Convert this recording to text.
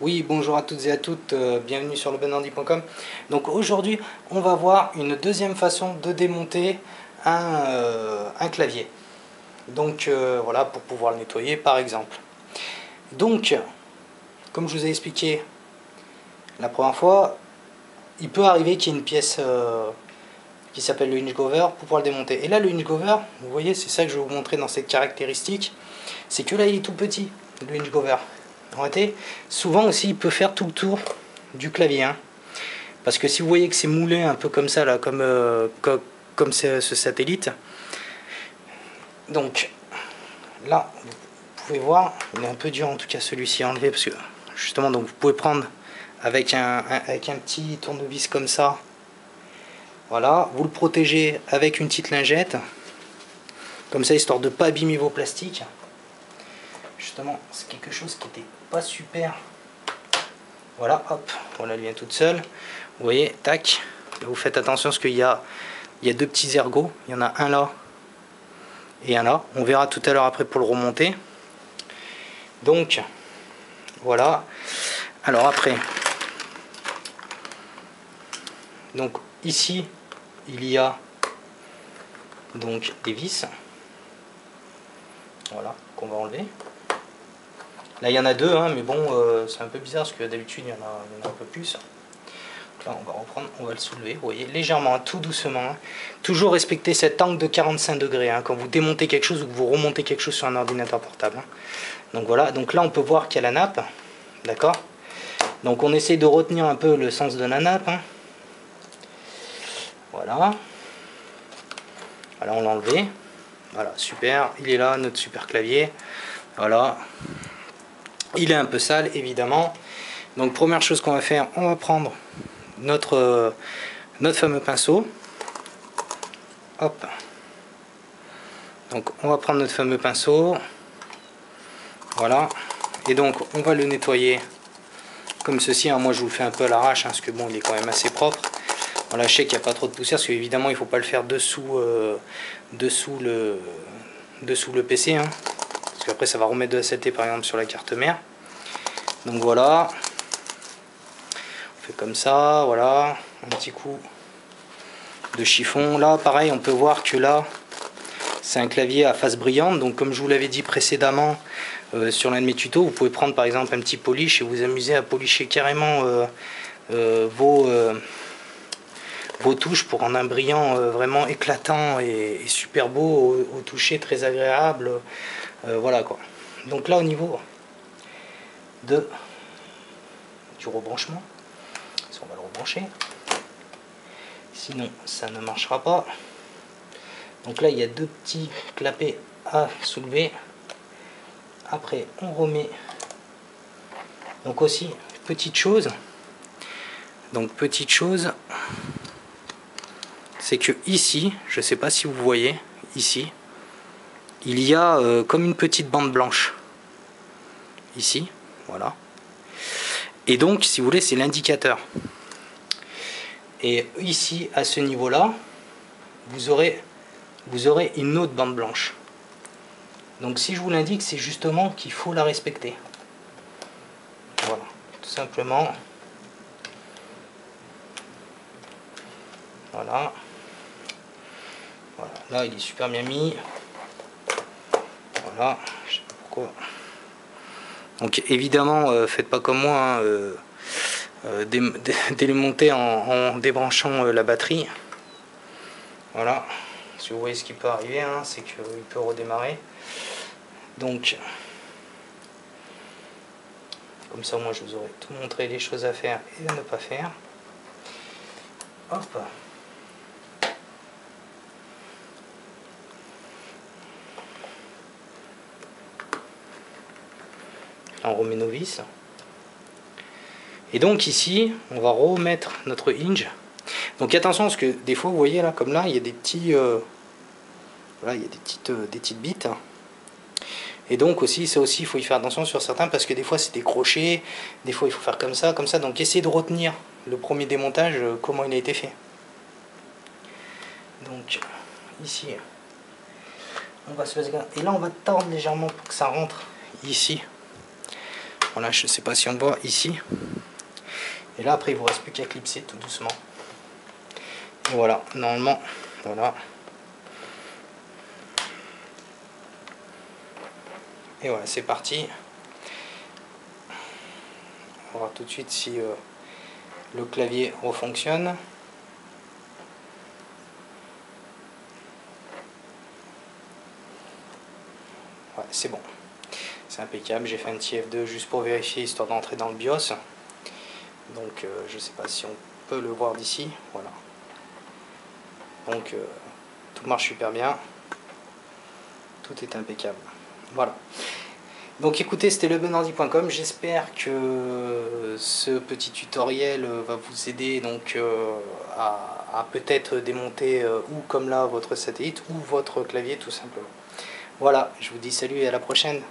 Oui, bonjour à toutes et à toutes, bienvenue sur lebonhardy.com. Donc aujourd'hui, on va voir une deuxième façon de démonter un clavier. Donc voilà, pour pouvoir le nettoyer par exemple. Donc, comme je vous ai expliqué la première fois, il peut arriver qu'il y ait une pièce qui s'appelle le hinge cover pour pouvoir le démonter. Et là, le hinge cover, vous voyez, c'est ça que je vais vous montrer dans cette caractéristique, c'est que là, il est tout petit, le hinge cover. En réalité, souvent aussi, il peut faire tout le tour du clavier. Hein. Parce que si vous voyez que c'est moulé un peu comme ça, là, comme ce satellite, donc là, vous pouvez voir, il est un peu dur en tout cas celui-ci à enlever, parce que justement, donc vous pouvez prendre avec un petit tournevis comme ça, voilà, vous le protégez avec une petite lingette, comme ça, histoire de ne pas abîmer vos plastiques. Justement, c'est quelque chose qui n'était pas super. Voilà, hop, voilà, elle vient toute seule. Vous voyez, tac. Là, vous faites attention parce qu'il y a deux petits ergots. Il y en a un là et un là. On verra tout à l'heure après pour le remonter. Donc, voilà. Alors après, donc ici, il y a donc des vis. Voilà, qu'on va enlever. Là, il y en a deux, hein, mais bon, c'est un peu bizarre parce que d'habitude, il y en a un peu plus. Là, on va reprendre, on va le soulever, vous voyez, légèrement, hein, tout doucement. Hein. Toujours respecter cet angle de 45 degrés hein, quand vous démontez quelque chose ou que vous remontez quelque chose sur un ordinateur portable. Hein. Donc voilà, donc là on peut voir qu'il y a la nappe, d'accord. Donc on essaie de retenir un peu le sens de la nappe. Hein. Voilà. Voilà, on l'a enlevé. Voilà, super, il est là, notre super clavier. Voilà. Il est un peu sale, évidemment. Donc première chose qu'on va faire, on va prendre notre fameux pinceau. Hop. Donc on va prendre notre fameux pinceau. Voilà. Et donc on va le nettoyer comme ceci. Hein. Moi je vous le fais un peu à l'arrache, hein, parce que bon, il est quand même assez propre. Voilà, je sais qu'il n'y a pas trop de poussière, parce qu'évidemment il ne faut pas le faire dessous le PC. Hein, parce qu'après ça va remettre de la saleté par exemple sur la carte mère. Donc voilà. On fait comme ça, voilà. Un petit coup de chiffon. Là pareil, on peut voir que là c'est un clavier à face brillante, donc comme je vous l'avais dit précédemment sur l'un de mes tutos, vous pouvez prendre par exemple un petit polish et vous amuser à polisher carrément vos touches pour rendre un brillant vraiment éclatant et super beau au toucher, très agréable. Voilà quoi. Donc là au niveau du rebranchement, on va le rebrancher, sinon ça ne marchera pas. Donc là il y a deux petits clapets à soulever. Après on remet. Donc aussi petite chose. Donc petite chose, c'est que ici, je ne sais pas si vous voyez, ici, il y a comme une petite bande blanche. Ici, voilà. Et donc, si vous voulez, c'est l'indicateur. Et ici, à ce niveau-là, vous aurez une autre bande blanche. Donc si je vous l'indique, c'est justement qu'il faut la respecter. Voilà, tout simplement. Voilà. Voilà. Là, il est super bien mis. Voilà, je sais pas pourquoi. Donc évidemment, faites pas comme moi, hein, démonter en débranchant la batterie. Voilà, si vous voyez ce qui peut arriver, hein, c'est qu'il peut redémarrer. Donc, comme ça, moi, je vous aurais tout montré les choses à faire et à ne pas faire. Hop. On remet nos vis. Et donc ici, on va remettre notre hinge. Donc attention parce que des fois, vous voyez là, comme là, il y a des petits, voilà, il y a des petites bites. Et donc aussi, ça aussi, il faut y faire attention sur certains parce que des fois c'est des crochets, des fois il faut faire comme ça, comme ça. Donc essayez de retenir le premier démontage, comment il a été fait. Donc ici, on va se faire, et là on va tordre légèrement pour que ça rentre ici. Voilà, je ne sais pas si on voit ici. Et là après il vous reste plus qu'à clipser tout doucement. Et voilà, normalement, voilà. Et voilà, c'est parti. On va voir tout de suite si le clavier refonctionne. Ouais, c'est bon. C'est impeccable. J'ai fait un petit F2 juste pour vérifier, histoire d'entrer dans le BIOS. Donc je ne sais pas si on peut le voir d'ici. Voilà. Donc tout marche super bien. Tout est impeccable. Voilà. Donc écoutez, c'était lebonordi.com. J'espère que ce petit tutoriel va vous aider donc à peut-être démonter ou comme là votre satellite ou votre clavier tout simplement. Voilà, je vous dis salut et à la prochaine.